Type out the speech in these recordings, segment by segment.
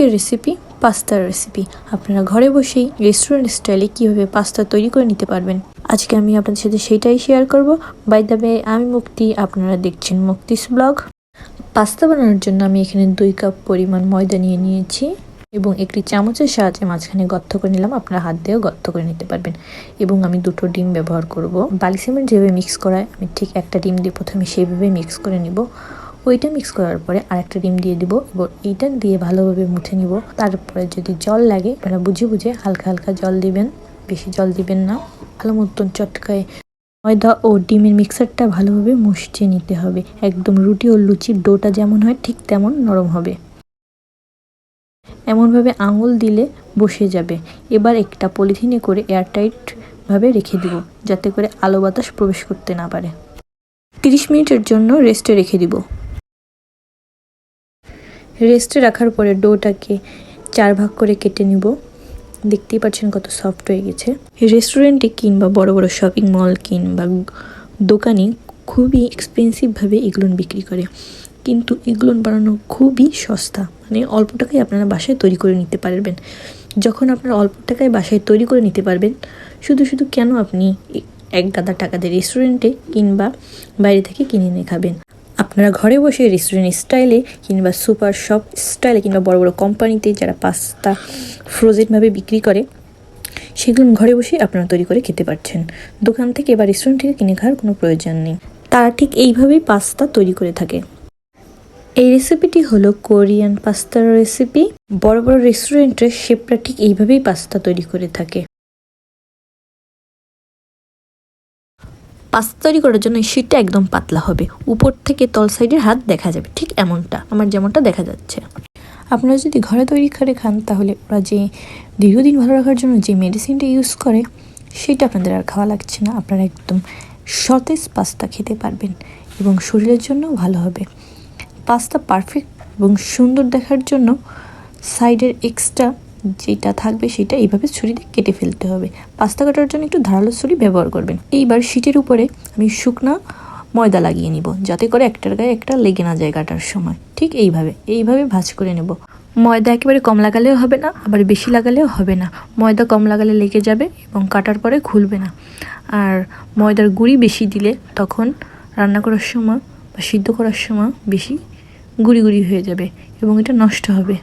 আজকের recipe পাস্তার recipe. আপনারা ঘরে বসেই রেস্টুরেন্ট স্টাইলে কীভাবে পাস্তা তৈরি করে নিতে পারবেন, আজকে আমি আপনাদের সাথে সেটাই শেয়ার করব। বাই দ্য ওয়ে, আমি মুক্তি, আপনারা দেখছেন মুক্তিস ব্লগ। পাস্তা বানানোর জন্য আমি এখানে 2 কাপ পরিমাণ ময়দা নিয়েছি এবং একটি চামচের সাহায্যে মাঝখানে গর্ত করে নিলাম। আপনারা হাত দিয়েও গর্ত করে নিতে পারবেন। এবং আমি 2টো ডিম ব্যবহার করব। বালি সিমেন্ট যেভাবে মিক্স করায় আমি ঠিক একটা ডিম দিয়ে প্রথমে সেইভাবে মিক্স করে নিব। ওইটা মিক্স করার পরে আরেকটা ডিম দিয়ে দিব এবং এইটা দিয়ে ভালোভাবে মুছে নিব। তারপরে যদি জল লাগে আপনারা বুঝে বুঝে হালকা হালকা জল দিবেন, বেশি জল দিবেন না। ভালো মতন চটকায় ময়দা ও ডিমের মিক্সারটা ভালোভাবে মুছিয়ে নিতে হবে। একদম রুটি ও লুচির ডোটা যেমন হয় ঠিক তেমন নরম হবে, এমনভাবে আঙুল দিলে বসে যাবে। এবার একটা পলিথিনে করে এয়ারটাইট ভাবে রেখে দিব, যাতে করে আলো বাতাস প্রবেশ করতে না পারে। 30 মিনিটের জন্য রেস্টে রেখে দিব। রেস্টে রাখার পরে ডোটাকে 4 ভাগ করে কেটে নিব। দেখতেই পাচ্ছেন কত সফট হয়ে গেছে। রেস্টুরেন্টে কিংবা বড় বড় শপিং মল কিংবা দোকানে খুবই এক্সপেন্সিভভাবে এগুলো বিক্রি করে, কিন্তু এগুলো বানানো খুবই সস্তা। মানে অল্প টাকায় আপনারা বাসায় তৈরি করে নিতে পারবেন। যখন আপনারা অল্প টাকায় বাসায় তৈরি করে নিতে পারবেন, শুধু শুধু কেন আপনি এক গাদা টাকা দিয়ে রেস্টুরেন্টে কিংবা বাইরে থেকে কিনে এনে খাবেন। আপনারা ঘরে বসে রেস্টুরেন্ট স্টাইলে কিংবা সুপার শপ স্টাইলে কিংবা বড় বড় কোম্পানিতে যারা পাস্তা ফ্রোজেনভাবে বিক্রি করে, সেগুলো ঘরে বসে আপনারা তৈরি করে খেতে পারছেন। দোকান থেকে বা রেস্টুরেন্ট থেকে কিনে খাওয়ার কোনো প্রয়োজন নেই। তারা ঠিক এইভাবেই পাস্তা তৈরি করে থাকে। এই রেসিপিটি হলো কোরিয়ান পাস্তার রেসিপি। বড় বড় রেস্টুরেন্টের শেফরা ঠিক এইভাবেই পাস্তা তৈরি করে থাকে। পাস্তা তৈরি করার জন্য শীটটা একদম পাতলা হবে, উপর থেকে তল সাইডের হাত দেখা যাবে, ঠিক এমনটা আমার যেমনটা দেখা যাচ্ছে। আপনারা যদি ঘরে তৈরি করে খান, তাহলে ওরা যে দীর্ঘদিন ভালো রাখার জন্য যে মেডিসিনটা ইউজ করে, সেটা আপনাদের আর খাওয়া লাগছে না। আপনারা একদম সতেজ পাস্তা খেতে পারবেন এবং শরীরের জন্য ভালো হবে। পাস্তা পারফেক্ট এবং সুন্দর দেখার জন্য সাইডের এক্সট্রা যেটা থাকবে সেটা এইভাবে ছুরিতে কেটে ফেলতে হবে। পাস্তা কাটার জন্য একটু ধারালো ছুরি ব্যবহার করবেন। এইবার শীটের উপরে আমি শুকনা ময়দা লাগিয়ে নিব, যাতে করে একটার গায়ে একটা লেগে না যায় কাটার সময়। ঠিক এইভাবে ভাঁজ করে নেব। ময়দা একেবারে কম লাগালেও হবে না, আবার বেশি লাগালেও হবে না। ময়দা কম লাগালে লেগে যাবে এবং কাটার পরে খুলবে না। আর ময়দার গুঁড়ি বেশি দিলে তখন রান্না করার সময় বা সিদ্ধ করার সময় বেশি গুঁড়ি গুঁড়ি হয়ে যাবে এবং এটা নষ্ট হবে।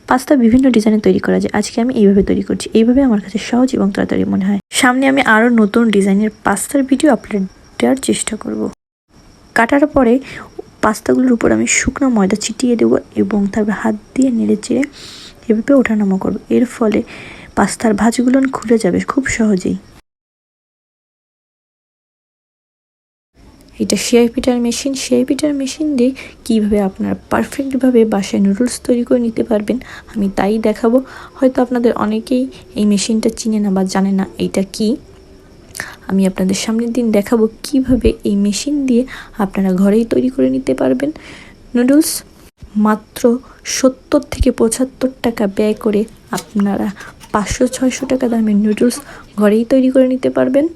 পাস্তা বিভিন্ন ডিজাইনে তৈরি করা যায়। আজকে আমি এইভাবে তৈরি করছি। এইভাবে আমার কাছে সহজ এবং তাড়াতাড়ি মনে হয়। সামনে আমি আরও নতুন ডিজাইনের পাস্তার ভিডিও আপলোড দেওয়ার চেষ্টা করব। কাটার পরে পাস্তাগুলোর উপর আমি শুকনো ময়দা ছিটিয়ে দেবো এবং তারপর হাত দিয়ে নেড়ে চেড়ে এভাবে ওঠানামা করবো। এর ফলে পাস্তার ভাঁজগুলো খুলে যাবে খুব সহজেই। এটা সেয়াই পিঠার মেশিন দিয়ে কীভাবে আপনারা পারফেক্টভাবে বাসায় নুডলস তৈরি করে নিতে পারবেন, আমি তাই দেখাবো। হয়তো আপনাদের অনেকেই এই মেশিনটা চিনে না বা জানে না এইটা কি। আমি আপনাদের সামনের দিন দেখাবো কিভাবে এই মেশিন দিয়ে আপনারা ঘরেই তৈরি করে নিতে পারবেন নুডলস। মাত্র 70 থেকে 75 টাকা ব্যয় করে আপনারা 500-600 টাকা দামের নুডলস ঘরেই তৈরি করে নিতে পারবেন।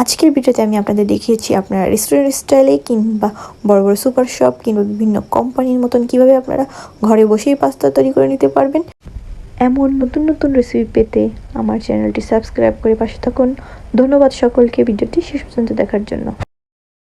আজকের ভিডিওতে আমি আপনাদের দেখিয়েছি আপনারা রেস্টুরেন্ট স্টাইলে কিংবা বড় বড় সুপার শপ কিংবা বিভিন্ন কোম্পানির মতন কিভাবে আপনারা ঘরে বসেই পাস্তা তৈরি করে নিতে পারবেন। এমন নতুন নতুন রেসিপি পেতে আমার চ্যানেলটি সাবস্ক্রাইব করে পাশে থাকুন। ধন্যবাদ সকলকে ভিডিওটি শেষ পর্যন্ত দেখার জন্য।